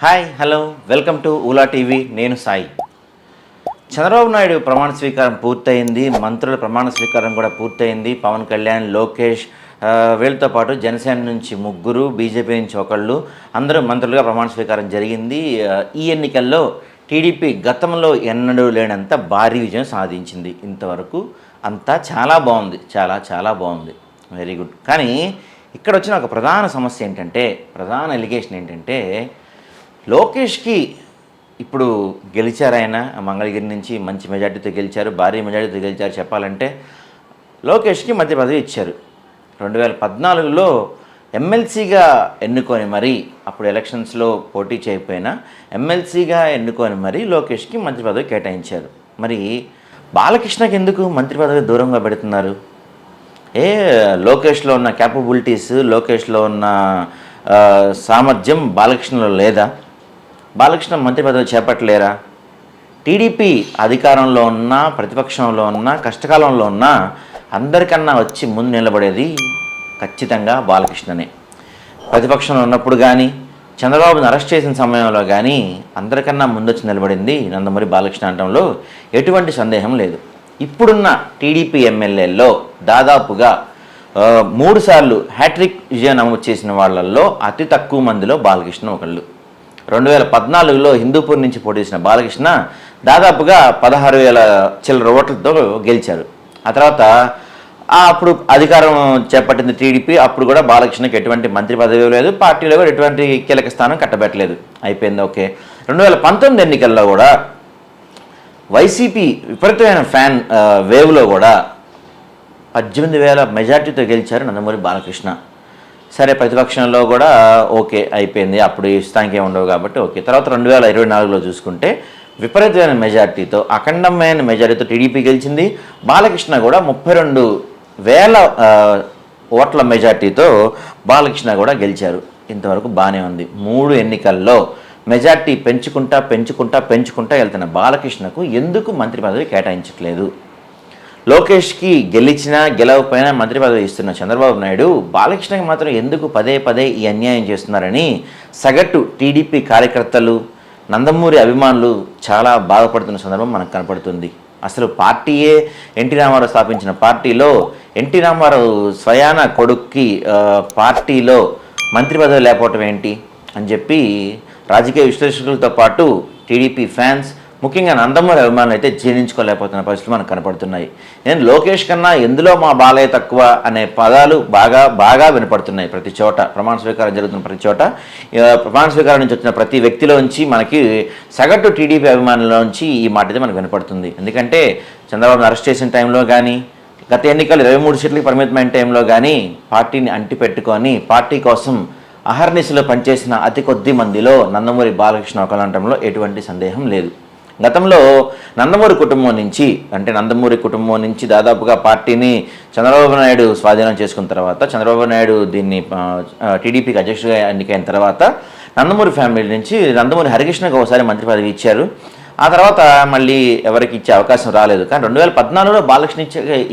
Hi hello welcome to Ola TV. నేను సాయి. చంద్రబాబు నాయుడు ప్రమాణ స్వీకారం పూర్తయింది, మంత్రుల ప్రమాణ స్వీకారం కూడా పూర్తయింది. పవన్ కళ్యాణ్, లోకేష్ వీళ్ళతో పాటు జనసేన నుంచి ముగ్గురు, బీజేపీ నుంచి ఒకళ్ళు, అందరూ మంత్రులుగా ప్రమాణ స్వీకారం జరిగింది. ఈ ఎన్నికల్లో టీడీపీ గతంలో ఎన్నడూ లేనంత భారీ విజయం సాధించింది. ఇంతవరకు అంతా చాలా బాగుంది, చాలా చాలా బాగుంది, వెరీ గుడ్. కానీ ఇక్కడ వచ్చిన ఒక ప్రధాన సమస్య ఏంటంటే, ప్రధాన ఎలిగేషన్ ఏంటంటే, లోకేష్కి ఇప్పుడు గెలిచారు. ఆయన మంగళగిరి నుంచి మంచి మెజార్టీతో గెలిచారు, భారీ మెజార్టీతో గెలిచారు. చెప్పాలంటే లోకేష్కి మంత్రి పదవి ఇచ్చారు. 2014లో ఎమ్మెల్సీగా ఎన్నుకొని మరీ, అప్పుడు ఎలక్షన్స్లో పోటీ చేయకపోయినా ఎమ్మెల్సీగా ఎన్నుకొని మరీ లోకేష్కి మంత్రి పదవి కేటాయించారు. మరి బాలకృష్ణకి ఎందుకు మంత్రి పదవి దూరంగా పెడుతున్నారు? లోకేష్లో ఉన్న క్యాపబిలిటీస్, లోకేష్లో ఉన్న సామర్థ్యం బాలకృష్ణలో లేదా? బాలకృష్ణ మంత్రి పదవి చేపట్టలేరా? టీడీపీ అధికారంలో ఉన్నా, ప్రతిపక్షంలో ఉన్నా, కష్టకాలంలో ఉన్నా అందరికన్నా వచ్చి ముందు నిలబడేది ఖచ్చితంగా బాలకృష్ణనే. ప్రతిపక్షంలో ఉన్నప్పుడు కానీ, చంద్రబాబుని అరెస్ట్ చేసిన సమయంలో కానీ అందరికన్నా ముందొచ్చి నిలబడింది నందమూరి బాలకృష్ణ అనడంలో ఎటువంటి సందేహం లేదు. ఇప్పుడున్న టీడీపీ ఎమ్మెల్యేల్లో దాదాపుగా 3 సార్లు హ్యాట్రిక్ విజయం నమోదు చేసిన వాళ్ళల్లో అతి తక్కువ మందిలో బాలకృష్ణ ఒకళ్ళు. 2014లో హిందూపూర్ నుంచి పోటీ చేసిన బాలకృష్ణ దాదాపుగా 16,000 చిల్లర ఓట్లతో గెలిచారు. ఆ తర్వాత అప్పుడు అధికారం చేపట్టింది టీడీపీ. అప్పుడు కూడా బాలకృష్ణకి ఎటువంటి మంత్రి పదవి లేదు, పార్టీలో కూడా ఎటువంటి కీలక స్థానం కట్టబెట్టలేదు. అయిపోయింది, ఓకే. 2019 ఎన్నికల్లో కూడా వైసీపీ విపరీతమైన ఫ్యాన్ వేవ్లో కూడా 18,000 మెజార్టీతో గెలిచారు నందమూరి బాలకృష్ణ. సరే, ప్రతిపక్షంలో కూడా ఓకే అయిపోయింది, అప్పుడు ఇష్టానికి ఏమి ఉండవు కాబట్టి ఓకే. తర్వాత 2024లో చూసుకుంటే విపరీతమైన మెజార్టీతో, అఖండమైన మెజార్టీతో టీడీపీ గెలిచింది. బాలకృష్ణ కూడా 32,000 ఓట్ల మెజార్టీతో బాలకృష్ణ కూడా గెలిచారు. ఇంతవరకు బాగానే ఉంది. 3 ఎన్నికల్లో మెజార్టీ పెంచుకుంటా వెళ్తున్న బాలకృష్ణకు ఎందుకు మంత్రి పదవి కేటాయించట్లేదు? లోకేష్కి గెలిచినా గెలవకపోయినా మంత్రి పదవి ఇస్తున్న చంద్రబాబు నాయుడు బాలకృష్ణకి మాత్రం ఎందుకు పదే పదే ఈ అన్యాయం చేస్తున్నారని సగటు టీడీపీ కార్యకర్తలు, నందమూరి అభిమానులు చాలా బాధపడుతున్న సందర్భం మనకు కనపడుతుంది. అసలు పార్టీయే ఎన్టీ రామారావు స్థాపించిన పార్టీలో ఎన్టీ రామారావు స్వయాన కొడుక్కి పార్టీలో మంత్రి పదవి లేకపోవటం ఏంటి అని చెప్పి రాజకీయ విశ్లేషకులతో పాటు టీడీపీ ఫ్యాన్స్, ముఖ్యంగా నందమూరి అభిమానులు అయితే జీర్ణించుకోలేకపోతున్న పరిస్థితులు మనకు కనపడుతున్నాయి. నేను లోకేష్ కన్నా ఎందులో మా బాలయ్య తక్కువ అనే పదాలు బాగా వినపడుతున్నాయి. ప్రతి చోట ప్రమాణ స్వీకారం జరుగుతున్న ప్రతి చోట, ప్రమాణ స్వీకారం నుంచి వచ్చిన ప్రతి వ్యక్తిలోంచి, మనకి సగటు టీడీపీ అభిమానులోంచి ఈ మాట అయితే మనకు వినపడుతుంది. ఎందుకంటే చంద్రబాబును అరెస్ట్ చేసిన టైంలో కానీ, గత ఎన్నికలు 23 సీట్లకి పరిమితమైన టైంలో కానీ పార్టీని అంటిపెట్టుకొని పార్టీ కోసం అహర్నిశలో పనిచేసిన అతి కొద్ది మందిలో నందమూరి బాలకృష్ణ ఒకలంటంలో ఎటువంటి సందేహం లేదు. గతంలో నందమూరి కుటుంబం నుంచి దాదాపుగా పార్టీని చంద్రబాబు నాయుడు స్వాధీనం చేసుకున్న తర్వాత, చంద్రబాబు నాయుడు దీన్ని టీడీపీకి అధ్యక్షుడిగా ఎన్నికైన తర్వాత నందమూరి ఫ్యామిలీ నుంచి నందమూరి హరికృష్ణకు ఒకసారి మంత్రి పదవి ఇచ్చారు. ఆ తర్వాత మళ్ళీ ఎవరికి ఇచ్చే అవకాశం రాలేదు. కానీ 2014లో బాలకృష్ణ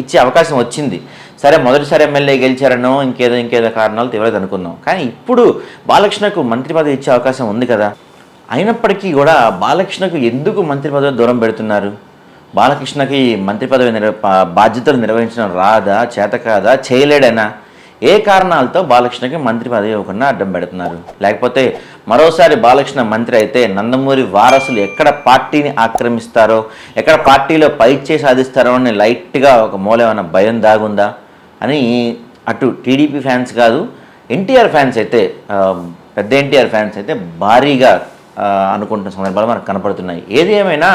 ఇచ్చే అవకాశం వచ్చింది. సరే, మొదటిసారి ఎమ్మెల్యే గెలిచారనో ఇంకేదో కారణాలు తీవ్రత అనుకుందాం. కానీ ఇప్పుడు బాలకృష్ణకు మంత్రి పదవి ఇచ్చే అవకాశం ఉంది కదా. అయినప్పటికీ కూడా బాలకృష్ణకు ఎందుకు మంత్రి పదవి దూరం పెడుతున్నారు? బాలకృష్ణకి మంత్రి పదవి బాధ్యతలు నిర్వహించడం రాదా, చేత కాదా, చేయలేడనా? ఏ కారణాలతో బాలకృష్ణకి మంత్రి పదవి ఇవ్వకుండా అడ్డం పెడుతున్నారు? లేకపోతే మరోసారి బాలకృష్ణ మంత్రి అయితే నందమూరి వారసులు ఎక్కడ పార్టీని ఆక్రమిస్తారో, ఎక్కడ పార్టీలో పైచే సాధిస్తారో అని లైట్గా ఒక మూలమైన భయం దాగుందా అని అటు టీడీపీ ఫ్యాన్స్ కాదు, ఎన్టీఆర్ ఫ్యాన్స్ అయితే, పెద్ద ఎన్టీఆర్ ఫ్యాన్స్ అయితే భారీగా అనుకుంటున్న సందర్భాలు మనకు కనపడుతున్నాయి. ఏది ఏమైనా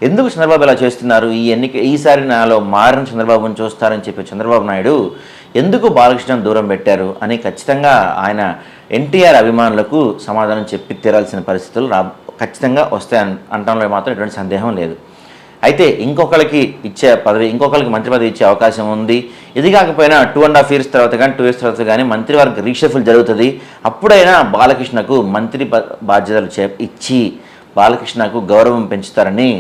ఎందుకు చంద్రబాబు ఇలా చేస్తున్నారు, ఈసారి నాలో మారిన చంద్రబాబుని చూస్తారని చెప్పి చంద్రబాబు నాయుడు ఎందుకు బాలకృష్ణను దూరం పెట్టారు అని ఖచ్చితంగా ఆయన ఎన్టీఆర్ అభిమానులకు సమాధానం చెప్పి తీరాల్సిన పరిస్థితులు ఖచ్చితంగా వస్తాయి అనడంలో మాత్రం ఎటువంటి సందేహం లేదు. అయితే ఇంకొకరికి మంత్రి పదవి ఇచ్చే అవకాశం ఉంది. ఇది కాకపోయినా 2.5 years తర్వాత కానీ 2 years తర్వాత కానీ మంత్రివర్గ రీషఫుల్ జరుగుతుంది. అప్పుడైనా బాలకృష్ణకు మంత్రి బాధ్యతలు ఇచ్చి బాలకృష్ణకు గౌరవం పెంచుతారని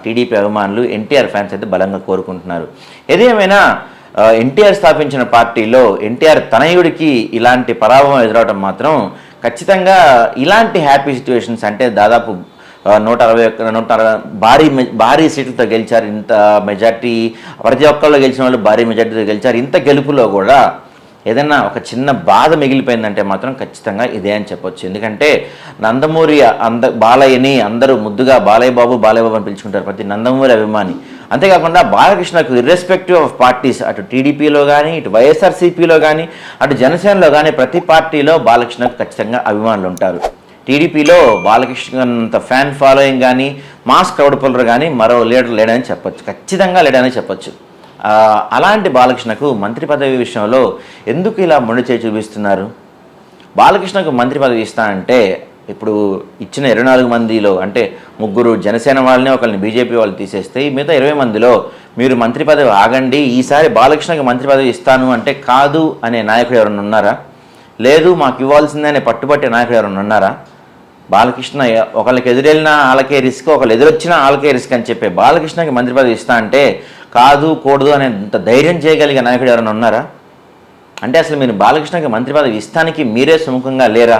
టీడీపీ అభిమానులు, ఎన్టీఆర్ ఫ్యాన్స్ అయితే బలంగా కోరుకుంటున్నారు. ఏదేమైనా ఎన్టీఆర్ స్థాపించిన పార్టీలో ఎన్టీఆర్ తనయుడికి ఇలాంటి పరాభవం ఎదురవడం మాత్రం ఖచ్చితంగా ఇలాంటి హ్యాపీ సిచ్యువేషన్స్ అంటే దాదాపు 160 భారీ సీట్లతో గెలిచారు. ఇంత మెజార్టీ ప్రతి ఒక్కళ్ళు గెలిచిన వాళ్ళు భారీ మెజార్టీతో గెలిచారు. ఇంత గెలుపులో కూడా ఏదైనా ఒక చిన్న బాధ మిగిలిపోయిందంటే మాత్రం ఖచ్చితంగా ఇదే అని చెప్పొచ్చు. ఎందుకంటే నందమూరి బాలయ్యని అందరూ ముద్దుగా బాలయ్య బాబు అని పిలుచుకుంటారు ప్రతి నందమూరి అభిమాని. అంతేకాకుండా బాలకృష్ణకు ఇర్రెస్పెక్టివ్ ఆఫ్ పార్టీస్, అటు టీడీపీలో కానీ, ఇటు వైఎస్ఆర్సీపీలో కానీ, అటు జనసేనలో కానీ ప్రతి పార్టీలో బాలకృష్ణకు ఖచ్చితంగా అభిమానులు ఉంటారు. టీడీపీలో బాలకృష్ణ అంత ఫ్యాన్ ఫాలోయింగ్ కానీ, మాస్ క్రౌడ్ పుల్లర్ కానీ మరో లీడర్ లేడని చెప్పొచ్చు, ఖచ్చితంగా లేడని చెప్పొచ్చు. అలాంటి బాలకృష్ణకు మంత్రి పదవి విషయంలో ఎందుకు ఇలా మొండి చేయి చూపిస్తున్నారు? బాలకృష్ణకు మంత్రి పదవి ఇస్తా అంటే ఇప్పుడు ఇచ్చిన 24 మందిలో అంటే 3 జనసేన వాళ్ళని, ఒకరిని బీజేపీ వాళ్ళు తీసేస్తే ఈ మిగతా 20 మందిలో మీరు మంత్రి పదవి ఆగండి, ఈసారి బాలకృష్ణకి మంత్రి పదవి ఇస్తాను అంటే కాదు అనే నాయకుడు ఎవరైనా ఉన్నారా? లేదు మాకు ఇవ్వాల్సిందే అనే పట్టుబట్టే నాయకుడు ఎవరైనా ఉన్నారా? బాలకృష్ణ ఒకళ్ళకి ఎదురెళ్ళినా వాళ్ళకే రిస్క్, ఒకళ్ళు ఎదురొచ్చినా వాళ్ళకే రిస్క్ అని చెప్పే బాలకృష్ణకి మంత్రి పదవి ఇస్తా అంటే కాదు కూడదు అనేంత ధైర్యం చేయగలిగే నాయకుడు ఎవరైనా ఉన్నారా? అంటే అసలు మీరు బాలకృష్ణకి మంత్రి పదవి ఇస్తానికి మీరే సుముఖంగా లేరా?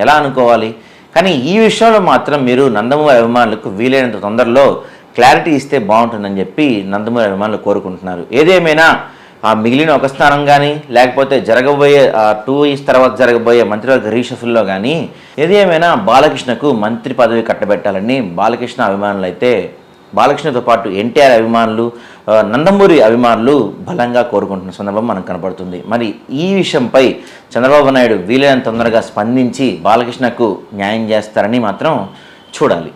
ఎలా అనుకోవాలి? కానీ ఈ విషయంలో మాత్రం మీరు నందమూరి అభిమానులకు వీలైనంత తొందరలో క్లారిటీ ఇస్తే బాగుంటుందని చెప్పి నందమూరి అభిమానులు కోరుకుంటున్నారు. ఏదేమైనా ఆ మిగిలిన ఒక స్థానం కానీ, లేకపోతే జరగబోయే 2 ఇయర్స్ తర్వాత జరగబోయే మంత్రివర్గ రీషఫుల్లో కానీ ఏది ఏమైనా బాలకృష్ణకు మంత్రి పదవి కట్టబెట్టాలని బాలకృష్ణ అభిమానులు అయితే, బాలకృష్ణతో పాటు ఎన్టీఆర్ అభిమానులు, నందమూరి అభిమానులు బలంగా కోరుకుంటున్న సందర్భం మనకు కనపడుతుంది. మరి ఈ విషయంపై చంద్రబాబు నాయుడు వీలైనంత తొందరగా స్పందించి బాలకృష్ణకు న్యాయం చేస్తారని మాత్రం చూడాలి.